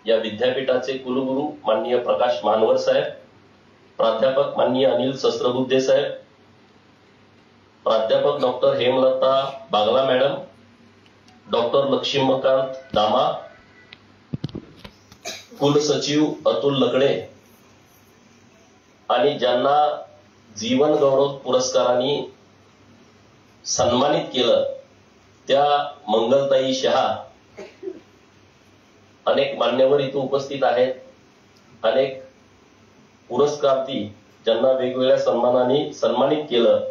या विद्यापीठाचे कुलगुरू माननीय प्रकाश मानवर साहेब, प्राध्यापक माननीय अनिल सहस्त्रबुद्धे साहेब, प्राध्यापक डॉक्टर हेमलता बागला मॅडम, डॉक्टर लक्ष्मीकांत दामा, कुलसचिव अतुल लकडे आणि ज्यांना जीवन गौरव पुरस्काराने सन्मानित केलं त्या मंगलताई शहा, अनेक मान्यवर इथे उपस्थित आहेत, अनेक पुरस्कार्थी ज्यांना वेगवेगळ्या सन्मानाने सन्मानित केलं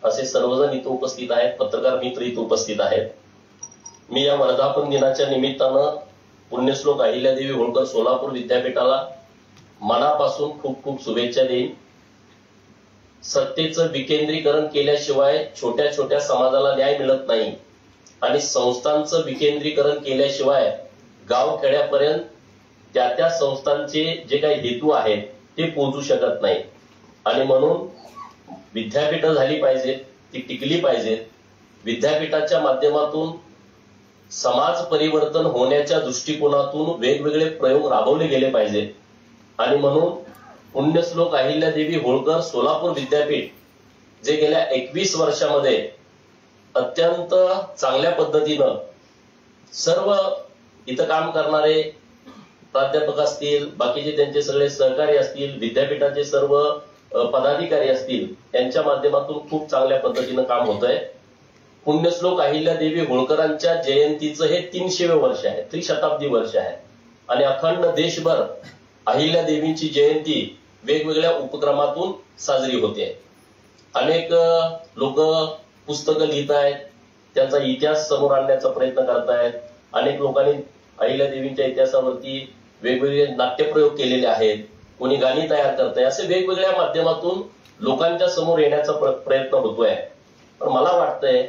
असे सर्वजण इथे उपस्थित आहेत, पत्रकार मित्र इथे उपस्थित आहेत. मी या वर्धापन दिनाच्या निमित्तानं पुण्यश्लोक अहिल्यादेवी होळकर सोलापूर विद्यापीठाला मनापासून खूप खूप शुभेच्छा देईन. सत्तेचं विकेंद्रीकरण केल्याशिवाय छोट्या छोट्या समाजाला न्याय मिळत नाही आणि संस्थांचं विकेंद्रीकरण केल्याशिवाय गाव खेड्यापर्यंत त्या संस्थांचे जे काही हेतू आहेत ते पोहोचू शकत नाही. आणि म्हणून विद्यापीठ झाली पाहिजेत, ती टिकली पाहिजेत. विद्यापीठाच्या माध्यमातून समाज परिवर्तन होण्याच्या दृष्टिकोनातून वेगवेगळे प्रयोग राबवले गेले पाहिजेत. आणि म्हणून पुण्यश्लोक अहिल्यादेवी होळकर सोलापूर विद्यापीठ जे गेल्या 21 वर्षामध्ये अत्यंत चांगल्या पद्धतीनं सर्व इथं काम करणारे प्राध्यापक असतील, बाकीचे त्यांचे सगळे सहकारी असतील, विद्यापीठाचे सर्व पदाधिकारी असतील, यांच्या माध्यमातून खूप चांगल्या पद्धतीनं काम होत आहे. पुण्यश्लोक अहिल्यादेवी होळकरांच्या जयंतीचं हे 300वे वर्ष आहे, त्रिशताब्दी वर्ष आहे आणि अखंड देशभर अहिल्यादेवींची जयंती वेगवेगळ्या उपक्रमातून साजरी होते. अनेक लोक पुस्तकं लिहित आहेत, त्यांचा इतिहास समोर आणण्याचा प्रयत्न करतायत. अनेक लोकांनी अहिल्यादेवींच्या इतिहासावरती वेगवेगळे नाट्यप्रयोग केलेले आहेत, कोणी गाणी तयार करताय, असे वेगवेगळ्या माध्यमातून लोकांच्या समोर येण्याचा प्रयत्न होतोय. पण मला वाटतंय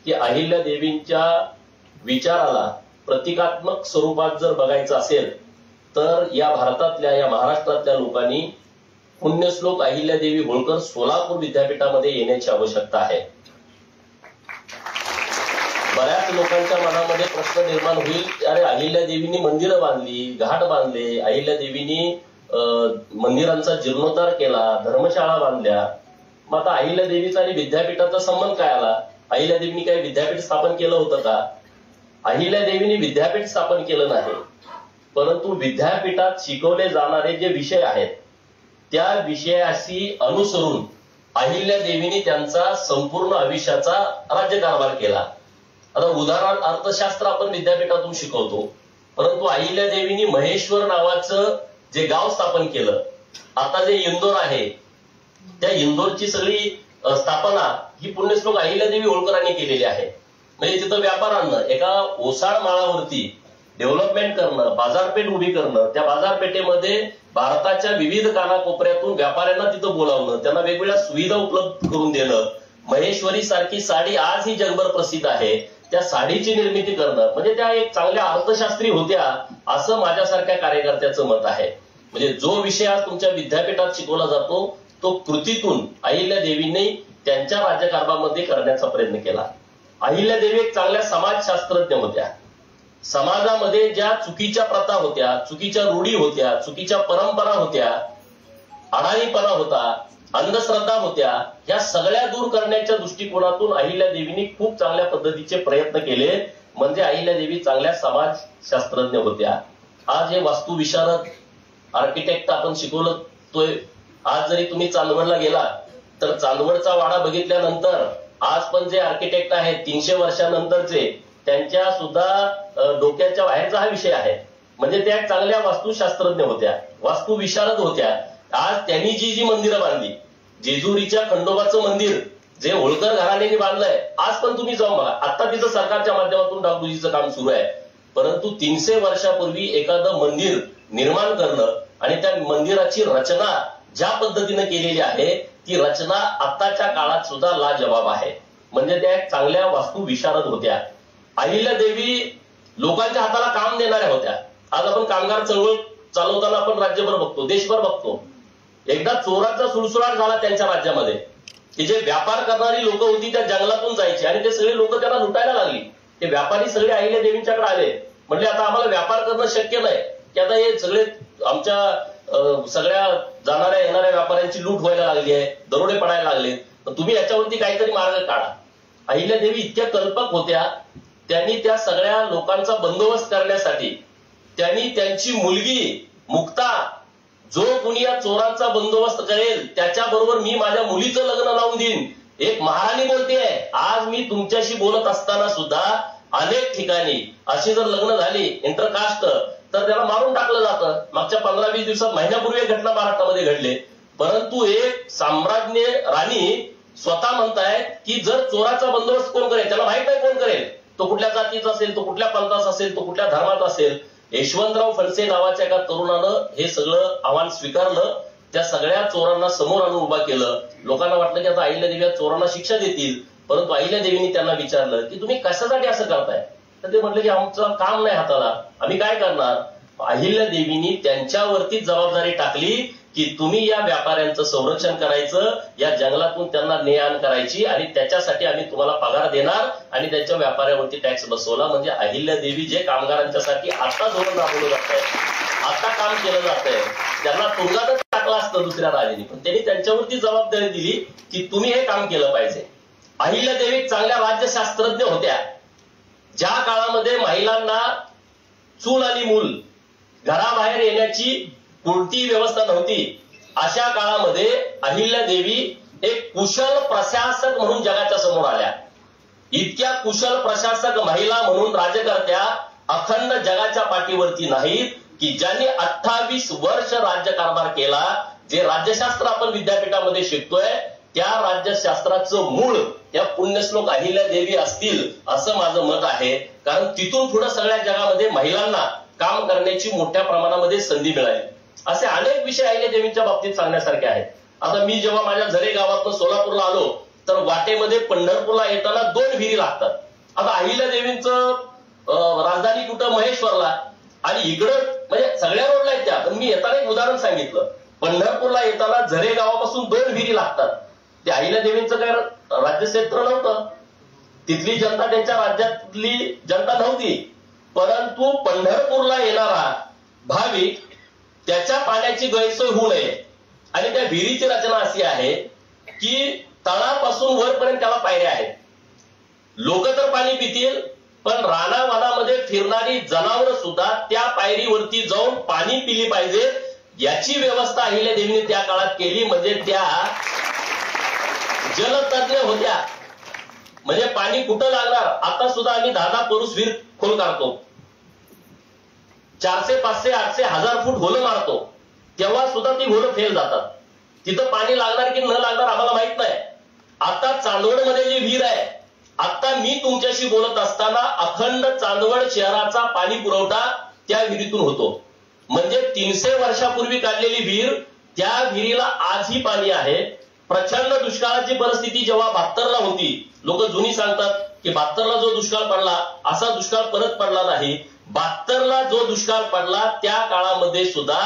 की अहिल्यादेवींच्या विचाराला प्रतिकात्मक स्वरूपात जर बघायचं असेल तर या भारतातल्या, या महाराष्ट्रातल्या लोकांनी पुण्यश्लोक अहिल्यादेवी होळकर सोलापूर विद्यापीठामध्ये येण्याची आवश्यकता आहे. बऱ्याच लोकांच्या मनामध्ये प्रश्न निर्माण होईल, अरे अहिल्यादेवींनी मंदिरं बांधली, घाट बांधले, अहिल्यादेवींनी मंदिरांचा जीर्णोद्धार केला, धर्मशाळा बांधल्या, मग आता अहिल्यादेवीचा आणि विद्यापीठाचा संबंध काय आला? अहिल्यादेवींनी काही विद्यापीठ स्थापन केलं होतं का? अहिल्यादेवींनी विद्यापीठ स्थापन केलं नाही, परंतु विद्यापीठात शिकवले जाणारे जे विषय आहेत त्या विषयाशी अनुसरून अहिल्यादेवींनी त्यांचा संपूर्ण आयुष्याचा राज्यकारभार केला. आता उदाहरण अर्थशास्त्र आपण विद्यापीठातून शिकवतो, परंतु अहिल्यादेवींनी महेश्वर नावाचं जे गाव स्थापन केलं, आता जे इंदोर आहे त्या इंदोरची सगळी स्थापना ही पुण्यश्लोक अहिल्यादेवी होळकरांनी केलेली आहे. म्हणजे तिथं व्यापार आणणं, एका ओसाड माळावरती डेव्हलपमेंट करणं, बाजारपेठ उभी करणं, त्या बाजारपेठेमध्ये भारताच्या विविध कानाकोपऱ्यातून व्यापाऱ्यांना तिथं बोलावणं, त्यांना वेगवेगळ्या सुविधा उपलब्ध करून देणं, महेश्वरी सारखी साडी आज ही जगभर प्रसिद्ध आहे, त्या साडीची निर्मिती करणं, म्हणजे त्या एक चांगल्या अर्थशास्त्री होत्या असं माझ्यासारख्या कार्यकर्त्याचं मत आहे. म्हणजे जो विषय आज तुमच्या विद्यापीठात शिकवला जातो तो कृतीतून अहिल्यादेवींनी त्यांच्या राज्यकारभारामध्ये करण्याचा प्रयत्न केला. अहिल्यादेवी एक चांगल्या समाजशास्त्रज्ञ होत्या. समाजामध्ये ज्या चुकीच्या प्रथा होत्या, चुकीच्या रूढी होत्या, चुकीच्या परंपरा होत्या, अडाणीपणा होता, अंधश्रद्धा होत्या, या सगळ्या दूर करण्याच्या दृष्टिकोनातून अहिल्यादेवींनी खूप चांगल्या पद्धतीचे प्रयत्न केले. म्हणजे अहिल्यादेवी चांगल्या समाजशास्त्रज्ञ होत्या. आज हे वास्तुविशारद आर्किटेक्ट आपण शिकवतोय. आज जरी तुम्ही चांदवडला गेला तर चांदवडचा वाडा बघितल्यानंतर आज पण जे आर्किटेक्ट आहेत 300 वर्षानंतरचे, त्यांच्या सुद्धा डोक्याच्या बाहेरचा हा विषय आहे. म्हणजे त्या चांगल्या वास्तुशास्त्रज्ञ होत्या, वास्तुविशारद होत्या. आज त्यांनी जी मंदिरं बांधली, जेजुरीच्या खंडोबाचं मंदिर जे होळकर घराण्याने बांधलंय, आज पण तुम्ही जाऊन बघा. आता तिथं सरकारच्या माध्यमातून डागडुजीचं काम सुरू आहे. परंतु 300 वर्षापूर्वी एखादं मंदिर निर्माण करणं आणि त्या मंदिराची रचना ज्या पद्धतीने केलेली आहे ती रचना आताच्या काळात सुद्धा लाजवाब आहे. म्हणजे त्या चांगल्या वास्तुविशारद होत्या. अहिल्यादेवी लोकांच्या हाताला काम देणाऱ्या होत्या. आज आपण कामगार चळवळ चालवताना आपण राज्यभर बघतो, देशभर बघतो. एकदा चोराचा सुळसुळाट झाला त्यांच्या राज्यामध्ये, की जे व्यापार करणारी लोक होती त्या जंगलातून जायची आणि ते सगळे लोक त्यांना लुटायला लागली. ते व्यापारी सगळे अहिल्यादेवींच्याकडे आले, म्हणले आता आम्हाला व्यापार करणं शक्य नाही, की आता हे सगळे आमच्या सगळ्या जाणाऱ्या येणाऱ्या व्यापाऱ्यांची लूट व्हायला लागली आहे, दरोडे पडायला लागले, तर तुम्ही याच्यावरती काहीतरी मार्ग काढा. अहिल्यादेवी इतक्या कल्पक होत्या, त्यांनी त्या सगळ्या लोकांचा बंदोबस्त करण्यासाठी त्यांनी त्यांची मुलगी मुक्ता, जो कुणी या चोरांचा बंदोबस्त करेल त्याच्याबरोबर मी माझ्या मुलीचं लग्न लावून देईन, एक महाराणी बोलतेय. आज मी तुमच्याशी बोलत असताना सुद्धा अनेक ठिकाणी अशी जर लग्न झाली इंटरकास्ट तर त्याला मारून टाकलं जातं. मागच्या 15-20 दिवसात, महिन्यापूर्वी एक घटना महाराष्ट्रामध्ये घडली. परंतु एक साम्राज्ञी राणी स्वतः म्हणतायत की जर चोराचा बंदोबस्त कोण करेल, त्याला माहित नाही कोण करेल, तो कुठल्या जातीचा असेल, तो कुठल्या पंथाचा असेल, तो कुठल्या धर्माचा असेल. यशवंतराव फडसे नावाच्या एका तरुणानं हे सगळं आव्हान स्वीकारलं, त्या सगळ्या चोरांना समोर आणून उभा केलं. लोकांना वाटलं की आता अहिल्यादेवी चोरांना शिक्षा देतील, परंतु अहिल्यादेवींनी त्यांना विचारलं की तुम्ही कशासाठी असं करताय, तर ते म्हटलं की आमचं काम नाही हाताला, आम्ही काय करणार. अहिल्यादेवींनी त्यांच्यावरती जबाबदारी टाकली की तुम्ही या व्यापाऱ्यांचं संरक्षण करायचं, या जंगलातून त्यांना ने आण करायची आणि त्याच्यासाठी आम्ही तुम्हाला पगार देणार आणि त्यांच्या व्यापाऱ्यावरती टॅक्स बसवला. म्हणजे अहिल्यादेवी जे कामगारांच्यासाठी आता धोरण राबवलं जात आहे, आता काम केलं जात आहे, त्यांना तुरुंगातच टाकलं असतं दुसऱ्या राजांनी, पण त्यांनी त्यांच्यावरती जबाबदारी दिली की तुम्ही हे काम केलं पाहिजे. अहिल्यादेवी चांगल्या राज्यशास्त्रज्ञ होत्या. ज्या काळामध्ये महिलांना चूल आणि मूल घराबाहेर येण्याची कोणतीही व्यवस्था नव्हती, अशा काळामध्ये अहिल्यादेवी एक कुशल प्रशासक म्हणून जगाच्या समोर आल्या. इतक्या कुशल प्रशासक महिला म्हणून राज्यकर्त्या अखंड जगाच्या पाठीवरती नाहीत की ज्यांनी 28 वर्ष राज्यकारभार केला. जे राज्यशास्त्र आपण विद्यापीठामध्ये शिकतोय त्या राज्यशास्त्राचं मूळ या पुण्यश्लोक अहिल्यादेवी असतील असं माझं मत आहे. कारण तिथून पुढे सगळ्या जगामध्ये महिलांना काम करण्याची मोठ्या प्रमाणामध्ये संधी मिळाली. असे अनेक विषय अहिल्यादेवींच्या बाबतीत सांगण्यासारखे आहेत. आता मी जेव्हा माझ्या झरे गावातून सोलापूरला आलो तर वाटेमध्ये पंढरपूरला येताना 2 विहिरी लागतात. आता अहिल्यादेवींचं राजधानी कुठं, महेश्वरला, आणि इकडं म्हणजे सगळ्या रोडला आहेत त्या. पण मी येताना एक उदाहरण सांगितलं, पंढरपूरला येताना झरे गावापासून 2 विहिरी लागतात. ते अहिल्यादेवींचं काय राज्यक्षेत्र नव्हतं, तिथली जनता त्यांच्या राज्यातली जनता नव्हती, परंतु पंढरपूरला येणारा भाविक त्याच्या पाण्याची गैरसोय होऊ नये आणि त्या विहिरीची रचना अशी आहे की तळापासून वरपर्यंत त्याला पायऱ्या आहेत. लोक तर पाणी पितील, पण रानावनामध्ये फिरणारी जनावरं सुद्धा त्या पायरीवरती जाऊन पाणी पिली पाहिजे, याची व्यवस्था अहिल्यादेवींनी त्या काळात केली. म्हणजे त्या जलतज्ञ होत्या. म्हणजे पाणी कुठं लागणार, आता सुद्धा आम्ही 10-10 परुस विहीर खोल काढतो, 400, 500, 800, 1000 फूट होलं मारतो, तेव्हा सुद्धा ती होलं फेल जातात. तिथं पाणी लागणार की न लागणार आम्हाला माहित नाही. आता चांदवडमध्ये जी विहीर आहे, आता मी तुमच्याशी बोलत असताना अखंड चांदवड शहराचा पाणी पुरवठा त्या विहिरीतून होतो. म्हणजे 300 वर्षापूर्वी काढलेली विहीर, त्या विहिरीला आजही पाणी आहे. प्रचंड दुष्काळाची परिस्थिती जेव्हा 72ला होती, लोक जुनी सांगतात की 72ला जो दुष्काळ पडला असा दुष्काळ परत पडला नाही. 72ला जो दुष्काळ पडला त्या काळामध्ये सुद्धा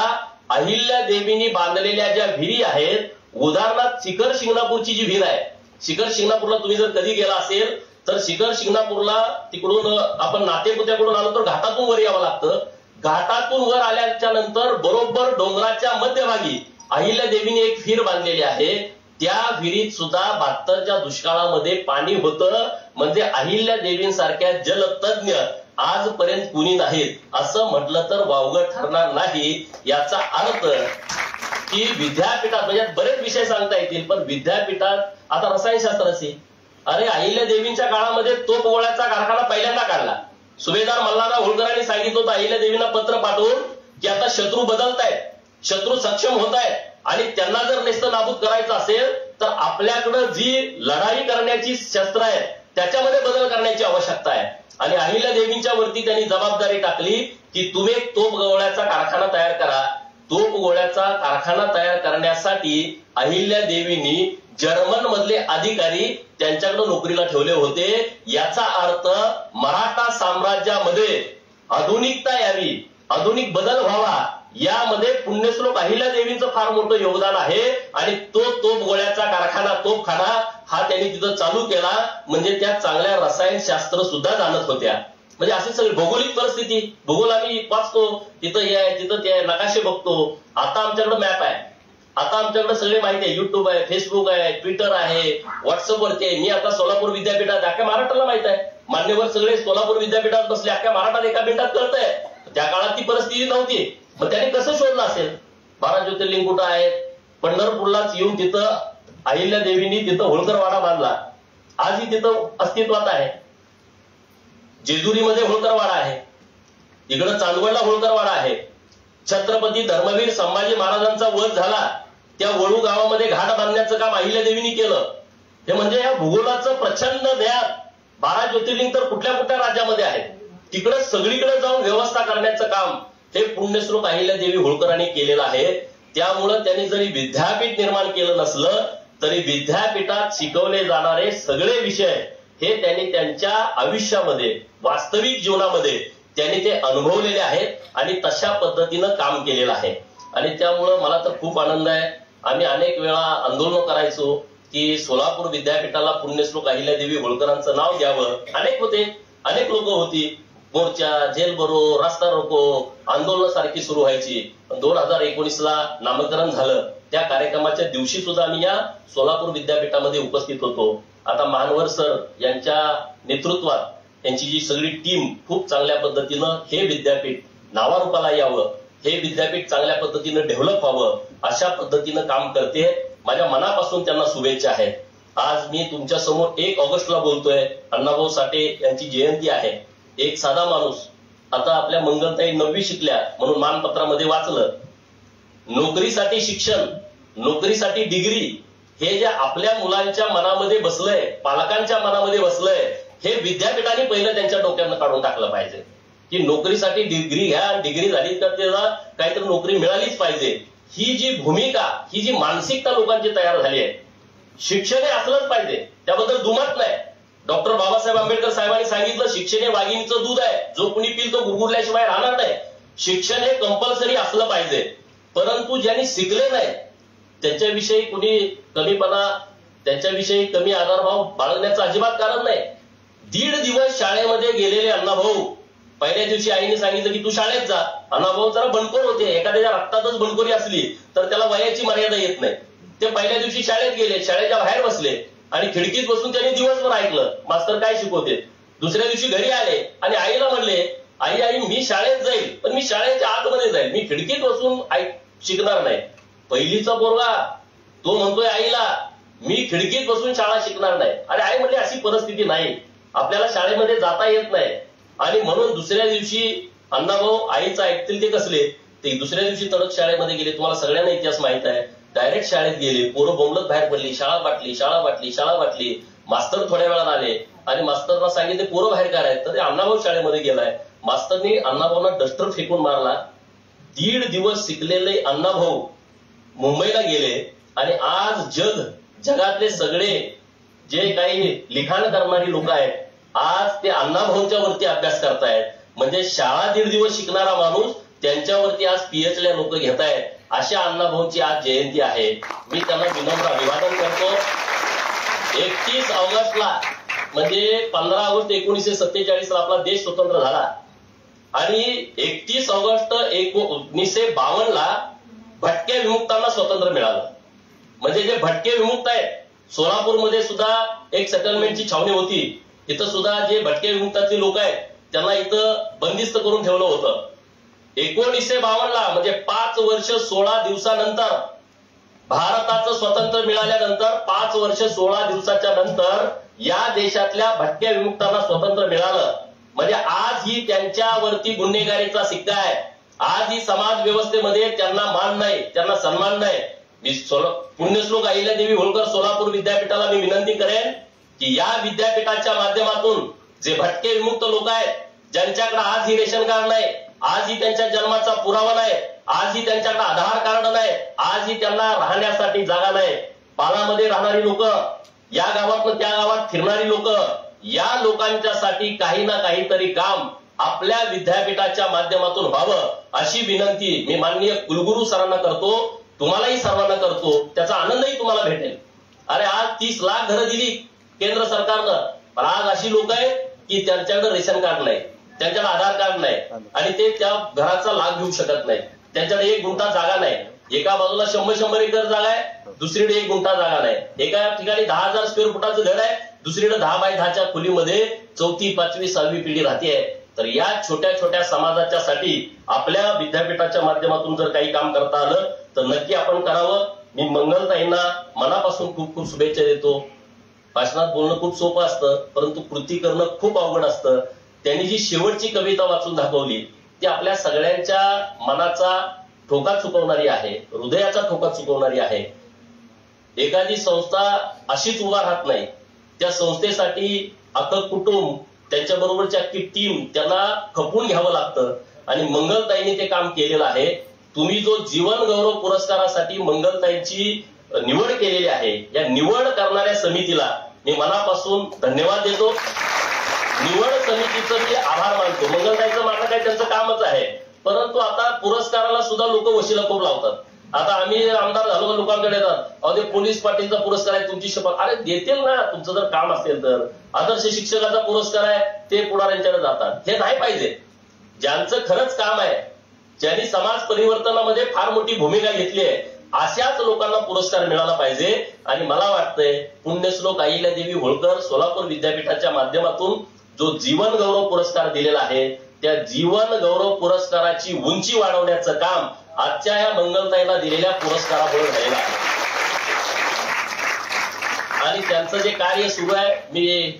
अहिल्यादेवींनी बांधलेल्या ज्या विहिरी आहेत, उदाहरणार्थ शिखर शिंगणापूरची जी विहीर आहे, शिखर शिंगणापूरला तुम्ही जर कधी गेला असेल तर शिखर शिंगणापूरला तिकडून आपण नातेपुत्याकडून आलो तर घाटातून वर यावं लागतं. घाटातून वर आल्याच्या नंतर बरोबर डोंगराच्या मध्यभागी अहिल्यादेवींनी एक विहीर बांधलेली आहे. त्या विहिरीत सुद्धा 72च्या दुष्काळामध्ये पाणी होतं. म्हणजे अहिल्यादेवींसारख्या जलतज्ञ आजपर्यंत कुणी नाहीत असं म्हटलं तर वावगं ठरणार नाही. याचा अर्थ की विद्यापीठात म्हणजे बरेच विषय सांगता येतील, पण विद्यापीठात आता रसायनशास्त्र असेल, अरे अहिल्यादेवींच्या काळामध्ये तोफगोळ्याचा कारखाना पहिल्यांदा काढला. सुभेदार मल्हारराव होळकरांनी सांगितलं होतं अहिल्यादेवींना पत्र पाठवून की आता शत्रू बदलतायत, शत्रू सक्षम होत आहेत आणि त्यांना जर नेस्तनाबूत करायचं असेल तर आपल्याकडं जी लढाई करण्याची शस्त्र आहेत त्याच्यामध्ये बदल करण्याची आवश्यकता आहे. आणि अहिल्यादेवींच्या वरती त्यांनी जबाबदारी टाकली की तुम्ही एक तोफगोळ्याचा कारखाना तयार करा. तोफगोळ्याचा कारखाना तयार करण्यासाठी अहिल्यादेवींनी जर्मन मधले अधिकारी त्यांच्याकडे नोकरीला ठेवले होते. याचा अर्थ मराठा साम्राज्यामध्ये आधुनिकता यावी, आधुनिक बदल व्हावा, यामध्ये पुण्यश्लोक अहिल्यादेवींचं फार मोठं योगदान आहे. आणि तो तोफगोळ्याचा कारखाना, तोफखाना हा त्यांनी तिथं चालू केला. म्हणजे त्या चांगल्या रसायनशास्त्र सुद्धा जाणत होत्या. म्हणजे अशी सगळी भौगोलिक परिस्थिती, भूगोल आम्ही वाचतो, तिथं हे आहे तिथं ते आहे, नकाशे बघतो. आता आमच्याकडे मॅप आहे, आता आमच्याकडे सगळे माहिती आहे, युट्यूब आहे, फेसबुक आहे, ट्विटर आहे, व्हॉट्सअप वरती आहे. मी आता सोलापूर विद्यापीठात, अख्ख्या महाराष्ट्राला माहित आहे, मान्यवर सगळे सोलापूर विद्यापीठात बसले, अख्ख्या महाराष्ट्रात एका मिनिटात कळतंय. त्या काळात ती परिस्थिती नव्हती, मग त्याने कसं शोधलं असेल? 12 ज्योतिर्लिंग कुठं आहेत? पंढरपूरलाच येऊन तिथं अहिल्या देवींनी तिथं होळकर वाडा बांधला, आजही तिथं अस्तित्वात आहे. जेजुरीमध्ये होळकर वाडा आहे, इकडं चांदवडला होळकर वाडा आहे. छत्रपती धर्मवीर संभाजी महाराजांचा वध झाला त्या वळू गावामध्ये घाट बांधण्याचं काम अहिल्या देवींनी केलं. हे म्हणजे या भूगोलाचं प्रचंड ज्ञान. 12 ज्योतिर्लिंग तर कुठल्या कुठल्या राज्यामध्ये आहेत, तिकडं सगळीकडे जाऊन व्यवस्था करण्याचं काम हे पुण्यश्लोक अहिल्या देवी होळकरांनी केलेलं आहे. त्यामुळं त्यांनी जरी विद्यापीठ निर्माण केलं नसलं तरी विद्यापीठात शिकवले जाणारे सगळे विषय हे त्यांनी त्यांच्या आयुष्यामध्ये, वास्तविक जीवनामध्ये त्यांनी ते अनुभवलेले आहेत आणि तशा पद्धतीनं काम केलेलं आहे. आणि त्यामुळं मला तर खूप आनंद आहे. आम्ही अनेक वेळा आंदोलन करायचो की सोलापूर विद्यापीठाला पुण्यश्लोक अहिल्यादेवी होळकरांचं नाव द्यावं. अनेक होते, अनेक लोक होती, मोर्चा, जेल भरो, रस्ता रोको, आंदोलन सारखी सुरू व्हायची. 2019ला नामकरण झालं, त्या कार्यक्रमाच्या दिवशी सुद्धा आम्ही या सोलापूर विद्यापीठामध्ये उपस्थित होतो. आता मानवर सर यांच्या नेतृत्वात यांची जी सगळी टीम खूप चांगल्या पद्धतीनं हे विद्यापीठ नावारूपाला यावं, हे विद्यापीठ चांगल्या पद्धतीनं डेव्हलप व्हावं अशा पद्धतीनं काम करते. माझ्या मनापासून त्यांना शुभेच्छा आहेत. आज मी तुमच्या समोर 1 ऑगस्टला बोलतोय, अण्णाभाऊ साठे यांची जयंती आहे. एक साधा माणूस, आता आपल्या मंगलताई 9वी शिकल्या म्हणून मानपत्रामध्ये वाचलं, नोकरीसाठी शिक्षण, नोकरीसाठी डिग्री, हे जे आपल्या मुलांच्या मनामध्ये बसलंय, पालकांच्या मनामध्ये बसलंय, हे विद्यापीठाने पहिलं त्यांच्या डोक्यानं काढून टाकलं पाहिजे की नोकरीसाठी डिग्री घ्या, डिग्री झाली तर त्याला काहीतरी नोकरी मिळालीच पाहिजे. ही जी भूमिका, ही जी मानसिकता लोकांची तयार झाली आहे, शिक्षण हे असलंच पाहिजे, त्याबद्दल दुमत नाही. डॉक्टर बाबासाहेब आंबेडकर साहेबांनी सांगितलं, शिक्षण हे वाघिणीचं दूध आहे, जो कुणी पिल तो गुरगुरल्याशिवाय राहणार नाही. शिक्षण हे कंपल्सरी असलं पाहिजे. परंतु ज्यांनी शिकले नाही त्यांच्याविषयी कुणी कमीपणा, त्यांच्याविषयी कमी आदरभाव बाळगण्याचं अजिबात कारण नाही. 1.5 दिवस शाळेमध्ये गेलेले अण्णाभाऊ, पहिल्या दिवशी आईने सांगितलं की तू शाळेत जा. अण्णाभाऊ जरा बंडखोर होते, एखाद्याच्या रक्तातच बंडखोरी असली तर त्याला वयाची मर्यादा येत नाही. ते पहिल्या दिवशी शाळेत गेले, शाळेच्या बाहेर बसले आणि खिडकीत बसून त्यांनी दिवसभर ऐकलं मास्तर काय शिकवते. दुसऱ्या दिवशी घरी आले आणि आईला म्हणले, आई आई मी शाळेत जाईल, पण मी शाळेच्या आतमध्ये जाईल, मी खिडकीत बसून शिकणार नाही. पहिलीचा पोरगा तो म्हणतोय आईला मी खिडकीत बसून शाळा शिकणार नाही. अरे आई म्हणले अशी परिस्थिती नाही, आपल्याला शाळेमध्ये जाता येत नाही. आणि म्हणून दुसऱ्या दिवशी अण्णाभाऊ आईचं ऐकतील ते कसले, ते दुसऱ्या दिवशी तडक शाळेमध्ये गेले. तुम्हाला सगळ्यांना इतिहास माहित आहे, डायरेक्ट शाळेत गेले, पोरं बोंबलत बाहेर पडली, शाळा बाटली, शाळा बाटली, शाळा बाटली. मास्तर थोड्या वेळात आले आणि मास्तरना सांगितले पोरं बाहेर काढायत, तर ते अण्णाभाऊ शाळेमध्ये गेलाय. मास्तरनी अण्णाभाऊना डस्टर फेकून मारला. 1.5 दिवस शिकलेले अण्णाभाऊ मुंबईला गेले आणि आज जगातले सगळे जे काही लिखाण करणारी लोक आहेत, आज ते अण्णाभाऊंच्या वरती अभ्यास करतायत. म्हणजे शाळा 1.5 दिवस शिकणारा माणूस त्यांच्यावरती आज पीएचडी लोक घेतायत. अशा अण्णाभाऊंची आज जयंती आहे. मी त्यांना विनम्र अभिवादन करतो. 31 ऑगस्टला म्हणजे 15 ऑगस्ट 1947ला आपला देश स्वतंत्र झाला आणि 31 ऑगस्ट 1952ला भटक्या विमुक्तांना स्वातंत्र्य मिळालं. म्हणजे जे भटके विमुक्त आहेत, सोलापूरमध्ये सुद्धा एक सेटलमेंटची छावणी होती, इथं सुद्धा जे भटके विमुक्ताचे लोक आहेत त्यांना इथं बंदिस्त करून ठेवलं होतं. 1952ला म्हणजे 5 वर्ष 16 दिवसानंतर, भारताचं स्वातंत्र्य मिळाल्यानंतर 5 वर्ष 16 दिवसाच्या नंतर या देशातल्या भटक्या विमुक्तांना स्वातंत्र्य मिळालं. म्हणजे आज ही त्यांच्यावरती गुन्हेगारीचा सिक्का आहे. आज ही समाज व्यवस्थेमध्ये त्यांना मान नाही, त्यांना सन्मान नाही. मी पुण्यश्लोक अहिल्यादेवी होळकर सोलापूर विद्यापीठाला मी विनंती करेन की या विद्यापीठाच्या माध्यमातून जे भटके विमुक्त लोक आहेत, ज्यांच्याकडे आज ही रेशन कार्ड नाही, आजही त्यांच्या जन्माचा पुरावा नाही, आजही त्यांच्याकडे आधार कार्ड नाही, आजही त्यांना राहण्यासाठी जागा नाही, पालामध्ये राहणारी लोक, या गावातून त्या गावात फिरणारी लोक, या लोकांच्यासाठी काही ना काहीतरी काम आपल्या विद्यापीठाच्या माध्यमातून व्हावं अशी विनंती मी माननीय कुलगुरू सरांना करतो, तुम्हालाही सर्वांना करतो. त्याचा आनंदही तुम्हाला भेटेल. अरे आज 30 लाख घरं दिली केंद्र सरकारनं, पण आज अशी लोक आहेत की त्यांच्याकडे रेशन कार्ड नाही. त्यांच्याकडे आधार कार्ड नाही आणि ते त्या घराचा लाभ घेऊ शकत नाही. त्यांच्याकडे 1 गुंठा जागा नाही. एका बाजूला 100 एकर जागा आहे, दुसरीकडे 1 गुंठा जागा नाही. एका ठिकाणी 10,000 स्क्वेअर फुटाचं घर आहे, दुसरीकडे 10 बाय 10च्या खोलीमध्ये 4थी 5वी 6वी पिढी राहते. तर या छोट्या छोट्या समाजाच्यासाठी आपल्या विद्यापीठाच्या माध्यमातून जर काही काम करता आलं तर नक्की आपण करावं. मी मंगलताईंना मनापासून खूप खूप शुभेच्छा देतो. भाषणात बोलणं खूप सोपं असतं, परंतु कृती करणं खूप अवघड असतं. त्यांनी जी शेवटची कविता वाचून दाखवली ती आपल्या सगळ्यांच्या मनाचा ठोका चुकवणारी आहे, हृदयाचा ठोका चुकवणारी आहे. एखादी संस्था अशीच उभा राहत नाही, त्या संस्थेसाठी अख्खं कुटुंब, त्यांच्याबरोबरची अख्खी टीम त्यांना खपून घ्यावं लागतं आणि मंगलताईंनी ते काम केलेलं आहे. तुम्ही जो जीवन गौरव पुरस्कारासाठी मंगलताईंची निवड केलेली आहे, या निवड करणाऱ्या समितीला मी मनापासून धन्यवाद देतो. निवड समितीचं मी आभार मानतो. मंगलताईचं माझं काही त्यांचं कामच आहे, परंतु आता पुरस्काराला सुद्धा लोक वशिला खूप लावतात. आता आम्ही आमदार झालो लोकांकडे येतात, अहो ते पोलीस पाटीलचा पुरस्कार आहे तुमची शपथ, अरे देतील ना तुमचं जर काम असेल तर. आदर्श शिक्षकाचा पुरस्कार आहे ते पुढाऱ्यांच्याकडे जातात. हे नाही पाहिजे. ज्यांचं खरंच काम आहे, ज्यांनी समाज परिवर्तनामध्ये फार मोठी भूमिका घेतली आहे, अशाच लोकांना पुरस्कार मिळाला पाहिजे. आणि मला वाटतंय पुण्यश्लोक अहिल्यादेवी होळकर सोलापूर विद्यापीठाच्या माध्यमातून जो जीवन गौरव पुरस्कार दिलेला आहे, त्या जीवन गौरव पुरस्काराची उंची वाढवण्याचं काम आजच्या या मंगलताईला दिलेल्या पुरस्कारामुळे झालेलं आहे. आणि त्यांचं जे कार्य सुरू आहे, मी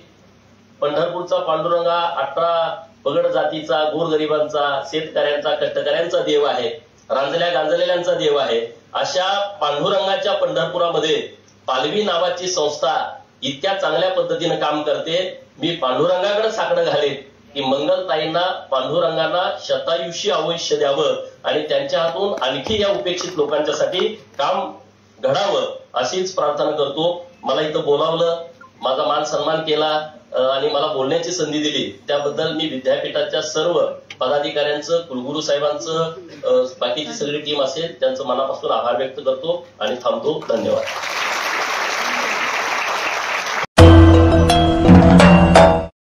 पंढरपूरचा पांडुरंगा 18 पगड जातीचा, गोरगरिबांचा, शेतकऱ्यांचा, कष्टकऱ्यांचा देव आहे, रांजल्या गांजलेल्यांचा देव आहे. अशा पांडुरंगाच्या पंढरपुरामध्ये पालवी नावाची संस्था इतक्या चांगल्या पद्धतीने काम करते. मी पांडुरंगाकडे साकडं घालेन की मंगलताईंना, पांडुरंगांना शतायुषी आयुष्य द्यावं आणि त्यांच्या हातून आणखी या उपेक्षित लोकांच्यासाठी काम घडावं अशीच प्रार्थना करतो. मला इथं बोलावलं, माझा मान सन्मान केला आणि मला बोलण्याची संधी दिली त्याबद्दल मी विद्यापीठाच्या सर्व पदाधिकाऱ्यांचं, कुलगुरू साहेबांचं, बाकीची सगळी टीम असेल त्यांचं मनापासून आभार व्यक्त करतो आणि थांबतो. धन्यवाद.